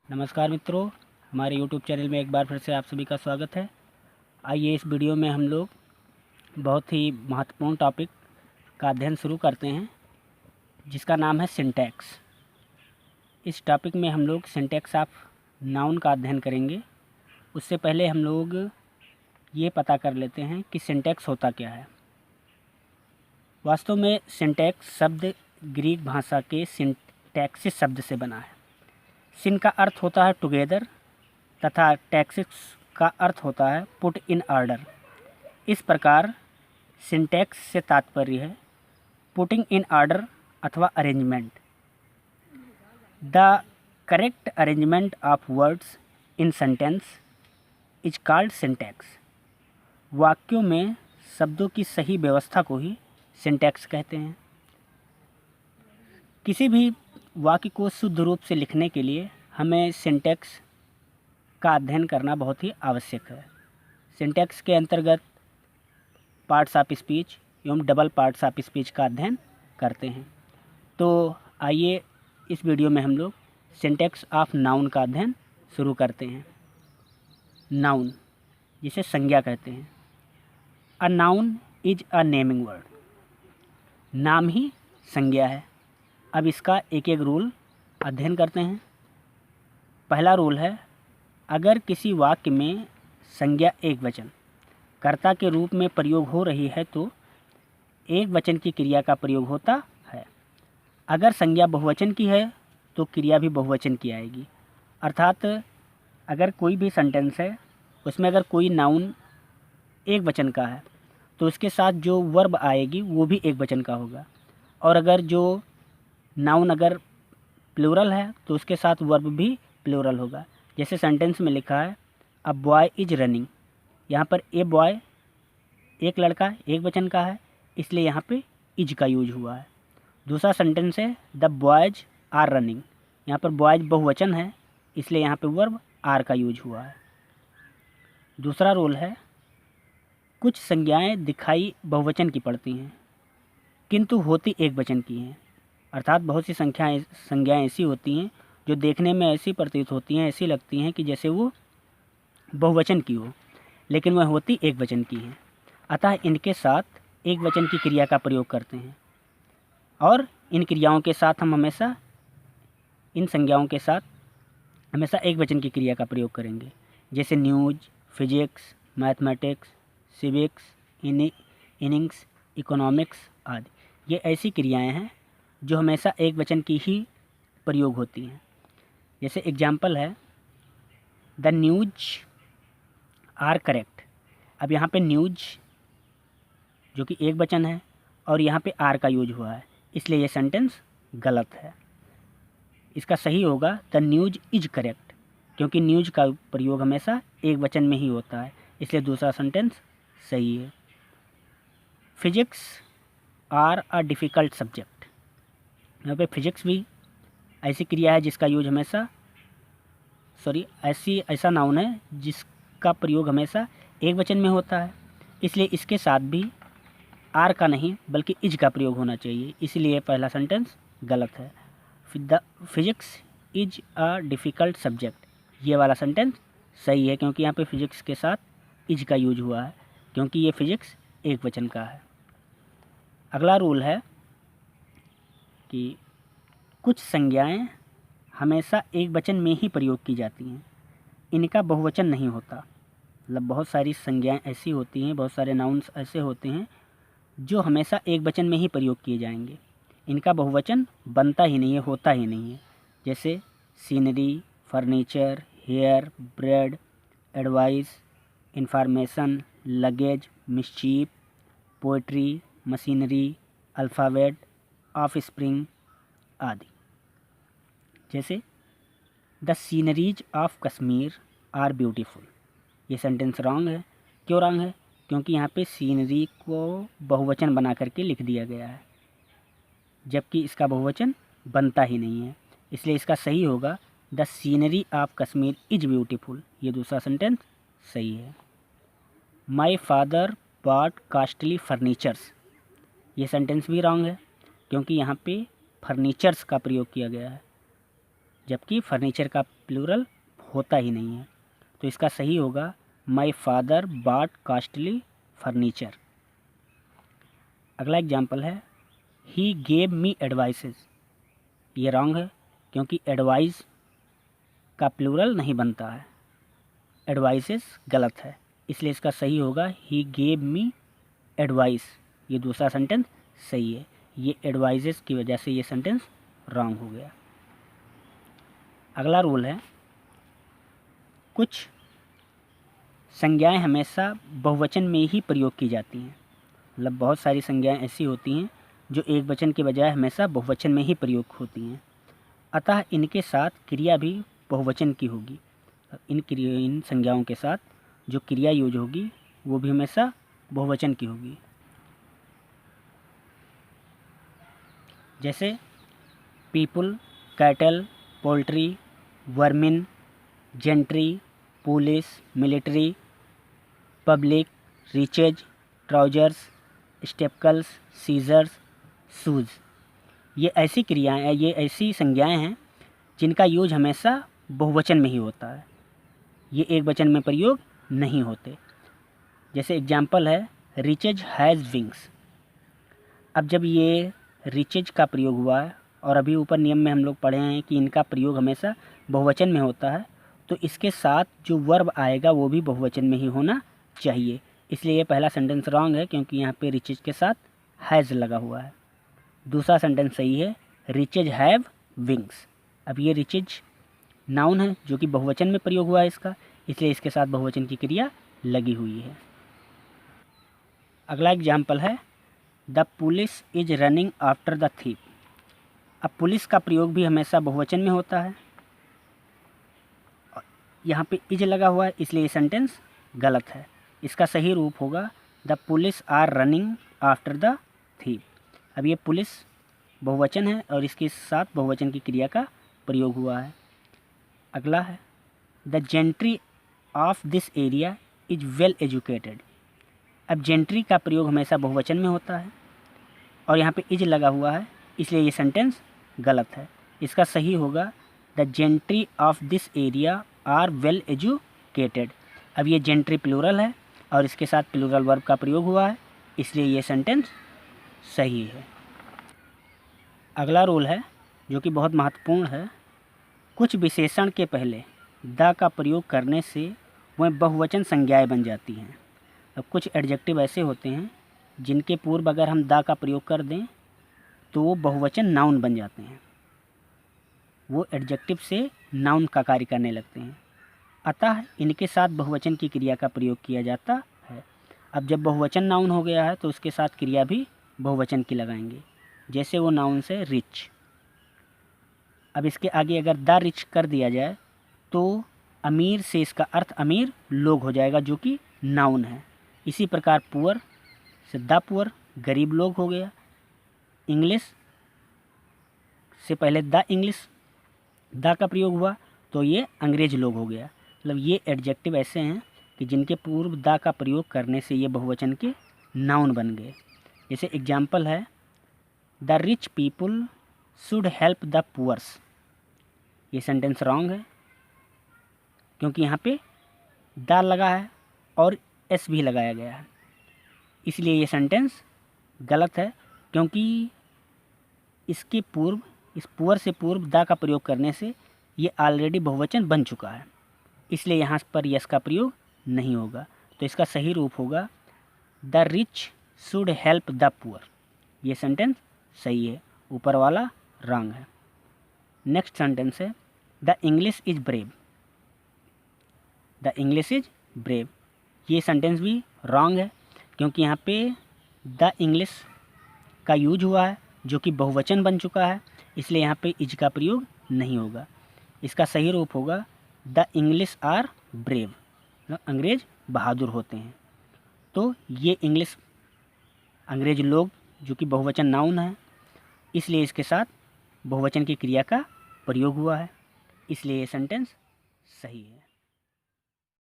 नमस्कार मित्रों, हमारे YouTube चैनल में एक बार फिर से आप सभी का स्वागत है। आइए इस वीडियो में हम लोग बहुत ही महत्वपूर्ण टॉपिक का अध्ययन शुरू करते हैं, जिसका नाम है सिंटैक्स। इस टॉपिक में हम लोग सिंटैक्स ऑफ नाउन का अध्ययन करेंगे। उससे पहले हम लोग ये पता कर लेते हैं कि सिंटैक्स होता क्या है। वास्तव में सिंटैक्स शब्द ग्रीक भाषा के सिंटैक्सिस शब्द से बना है। सिन का अर्थ होता है टुगेदर तथा टैक्सिस का अर्थ होता है पुट इन ऑर्डर। इस प्रकार सिंटैक्स से तात्पर्य है पुटिंग इन ऑर्डर अथवा arrangement. The correct arrangement of words in sentence is called syntax. वाक्यों में शब्दों की सही व्यवस्था को ही सिंटैक्स कहते हैं। किसी भी वाक्य को शुद्ध रूप से लिखने के लिए हमें सिंटैक्स का अध्ययन करना बहुत ही आवश्यक है। सिंटैक्स के अंतर्गत पार्ट्स ऑफ स्पीच एवं डबल पार्ट्स ऑफ स्पीच का अध्ययन करते हैं। तो आइए इस वीडियो में हम लोग सिंटैक्स ऑफ नाउन का अध्ययन शुरू करते हैं। नाउन, जिसे संज्ञा कहते हैं। A noun is a naming word. नाम ही संज्ञा है। अब इसका एक एक रूल अध्ययन करते हैं। पहला रूल है, अगर किसी वाक्य में संज्ञा एक वचन कर्ता के रूप में प्रयोग हो रही है तो एक वचन की क्रिया का प्रयोग होता है। अगर संज्ञा बहुवचन की है तो क्रिया भी बहुवचन की आएगी। अर्थात अगर कोई भी सेंटेंस है, उसमें अगर कोई नाउन एक वचन का है तो उसके साथ जो वर्ब आएगी वो भी एक वचन का होगा। और अगर जो नाउन अगर प्लूरल है तो उसके साथ वर्ब भी प्लूरल होगा। जैसे सेंटेंस में लिखा है अ बॉय इज रनिंग। यहाँ पर ए बॉय एक लड़का एक वचन का है, इसलिए यहाँ पे इज का यूज हुआ है। दूसरा सेंटेंस है द बॉयज आर रनिंग। यहाँ पर बॉयज बहुवचन है, इसलिए यहाँ पे वर्ब आर का यूज हुआ है। दूसरा रूल है, कुछ संज्ञाएं दिखाई बहुवचन की पड़ती हैं किंतु होती एक वचन की हैं। अर्थात बहुत सी संज्ञाएं ऐसी होती हैं जो देखने में ऐसी प्रतीत होती हैं, ऐसी लगती हैं कि जैसे वो बहुवचन की हो, लेकिन वह होती एक वचन की हैं। अतः इनके साथ एक वचन की क्रिया का प्रयोग करते हैं और इन क्रियाओं के साथ हम हमेशा इन संज्ञाओं के साथ हमेशा एक वचन की क्रिया का प्रयोग करेंगे। जैसे news, physics, mathematics, civics, innings, economics आदि। ये ऐसी क्रियाएं हैं जो हमेशा एक वचन की ही प्रयोग होती हैं। जैसे एग्जाम्पल है द न्यूज आर करेक्ट। अब यहाँ पे न्यूज जो कि एक वचन है और यहाँ पे आर का यूज हुआ है, इसलिए ये सेंटेंस गलत है। इसका सही होगा द न्यूज इज करेक्ट, क्योंकि न्यूज का प्रयोग हमेशा एक वचन में ही होता है, इसलिए दूसरा सेंटेंस सही है। Physics are a difficult subject. यहाँ पे फिजिक्स भी ऐसी क्रिया है जिसका यूज हमेशा ऐसा नाउन है जिसका प्रयोग हमेशा एक वचन में होता है, इसलिए इसके साथ भी आर का नहीं बल्कि इज का प्रयोग होना चाहिए, इसलिए पहला सेंटेंस गलत है। The physics is a difficult subject, ये वाला सेंटेंस सही है, क्योंकि यहाँ पे फिजिक्स के साथ इज का यूज हुआ है, क्योंकि ये फिजिक्स एक वचन का है। अगला रूल है कि कुछ संज्ञाएं हमेशा एक वचन में ही प्रयोग की जाती हैं, इनका बहुवचन नहीं होता। मतलब बहुत सारी संज्ञाएं ऐसी होती हैं, बहुत सारे नाउन्स ऐसे होते हैं जो हमेशा एक वचन में ही प्रयोग किए जाएंगे, इनका बहुवचन बनता ही नहीं है, होता ही नहीं है। जैसे scenery, furniture, hair, bread, advice, information, luggage, mischief, poetry, machinery, alphabet, offspring आदि। जैसे the sceneries of Kashmir are beautiful. ये सेंटेंस रॉन्ग है। क्यों रॉन्ग है? क्योंकि यहाँ पे सीनरी को बहुवचन बना करके लिख दिया गया है, जबकि इसका बहुवचन बनता ही नहीं है, इसलिए इसका सही होगा the scenery of Kashmir is beautiful. ये दूसरा सेंटेंस सही है। My father bought costly furnitures. ये सेंटेंस भी रॉन्ग है, क्योंकि यहाँ पे फर्नीचर्स का प्रयोग किया गया है, जबकि फर्नीचर का प्लूरल होता ही नहीं है। तो इसका सही होगा my father bought costly furniture. अगला एग्जाम्पल है ही गेव मी एडवाइसेस। ये रॉन्ग है क्योंकि एडवाइस का प्लूरल नहीं बनता है, एडवाइसेस गलत है, इसलिए इसका सही होगा ही गेव मी एडवाइस। ये दूसरा सेंटेंस सही है, ये एडवाइसेस की वजह से ये सेंटेंस रॉन्ग हो गया। अगला रूल है कुछ संज्ञाएं हमेशा बहुवचन में ही प्रयोग की जाती हैं। मतलब बहुत सारी संज्ञाएं ऐसी होती हैं जो एक वचन के बजाय हमेशा बहुवचन में ही प्रयोग होती हैं, अतः इनके साथ क्रिया भी बहुवचन की होगी। इन संज्ञाओं के साथ जो क्रिया यूज होगी वो भी हमेशा बहुवचन की होगी। जैसे people, cattle, poultry, vermin, gentry, police, military, public, riches, trousers, spectacles, scissors, shoes. ये ऐसी क्रियाएं, ये ऐसी संज्ञाएं हैं जिनका यूज हमेशा बहुवचन में ही होता है, ये एक वचन में प्रयोग नहीं होते। जैसे एग्जाम्पल है रिचेज हैज़ विंग्स। अब जब ये रिचेज का प्रयोग हुआ है और अभी ऊपर नियम में हम लोग पढ़े हैं कि इनका प्रयोग हमेशा बहुवचन में होता है, तो इसके साथ जो वर्ब आएगा वो भी बहुवचन में ही होना चाहिए, इसलिए ये पहला सेंटेंस रॉन्ग है क्योंकि यहाँ पे रिचेज के साथ हैज़ लगा हुआ है। दूसरा सेंटेंस सही है रिचेज हैव विंग्स। अब ये रिचेज नाउन है जो कि बहुवचन में प्रयोग हुआ है इसका, इसलिए इसके साथ बहुवचन की क्रिया लगी हुई है। अगला एग्जाम्पल है the police is running after the thief. अब पुलिस का प्रयोग भी हमेशा बहुवचन में होता है, यहाँ पे इज लगा हुआ है इसलिए ये सेंटेंस गलत है। इसका सही रूप होगा the police are running after the thief. अब ये पुलिस बहुवचन है और इसके साथ बहुवचन की क्रिया का प्रयोग हुआ है। अगला है the gentry of this area is well educated. अब जेंट्री का प्रयोग हमेशा बहुवचन में होता है और यहाँ पे इज लगा हुआ है इसलिए ये सेंटेंस गलत है। इसका सही होगा the gentry of this area are well educated. अब ये जेंट्री प्लूरल है और इसके साथ प्लूरल वर्ब का प्रयोग हुआ है इसलिए ये सेंटेंस सही है। अगला रूल है जो कि बहुत महत्वपूर्ण है, कुछ विशेषण के पहले द का प्रयोग करने से वह बहुवचन संज्ञाएं बन जाती हैं। अब कुछ एडजेक्टिव ऐसे होते हैं जिनके पूर्व अगर हम द का प्रयोग कर दें तो वो बहुवचन नाउन बन जाते हैं, वो एडजेक्टिव से नाउन का कार्य करने लगते हैं, अतः इनके साथ बहुवचन की क्रिया का प्रयोग किया जाता है। अब जब बहुवचन नाउन हो गया है तो उसके साथ क्रिया भी बहुवचन की लगाएंगे, जैसे वो नाउन से रिच। अब इसके आगे अगर द रिच कर दिया जाए तो अमीर से इसका अर्थ अमीर लोग हो जाएगा जो कि नाउन है। इसी प्रकार पुअर से द पुअर गरीब लोग हो गया। इंग्लिश से पहले द इंग्लिश द का प्रयोग हुआ तो ये अंग्रेज लोग हो गया। मतलब ये एडजेक्टिव ऐसे हैं कि जिनके पूर्व द का प्रयोग करने से ये बहुवचन के नाउन बन गए। जैसे एग्जाम्पल है the rich people should help the poors. ये सेंटेंस रॉन्ग है क्योंकि यहाँ पे द लगा है और एस भी लगाया गया है, इसलिए ये सेंटेंस गलत है क्योंकि इसके पूर्व, इस पुअर से पूर्व द का प्रयोग करने से ये ऑलरेडी बहुवचन बन चुका है, इसलिए यहाँ पर यस का प्रयोग नहीं होगा। तो इसका सही रूप होगा the rich should help the poor. ये सेंटेंस सही है, ऊपर वाला रॉन्ग है। नेक्स्ट सेंटेंस है the English is brave. The English is brave, ये सेंटेंस भी रॉन्ग है क्योंकि यहाँ पे द इंग्लिश का यूज हुआ है जो कि बहुवचन बन चुका है, इसलिए यहाँ पे इज का प्रयोग नहीं होगा। इसका सही रूप होगा द इंग्लिश आर ब्रेव, अंग्रेज बहादुर होते हैं। तो ये इंग्लिश अंग्रेज लोग जो कि बहुवचन नाउन है, इसलिए इसके साथ बहुवचन की क्रिया का प्रयोग हुआ है, इसलिए ये सेंटेंस सही है।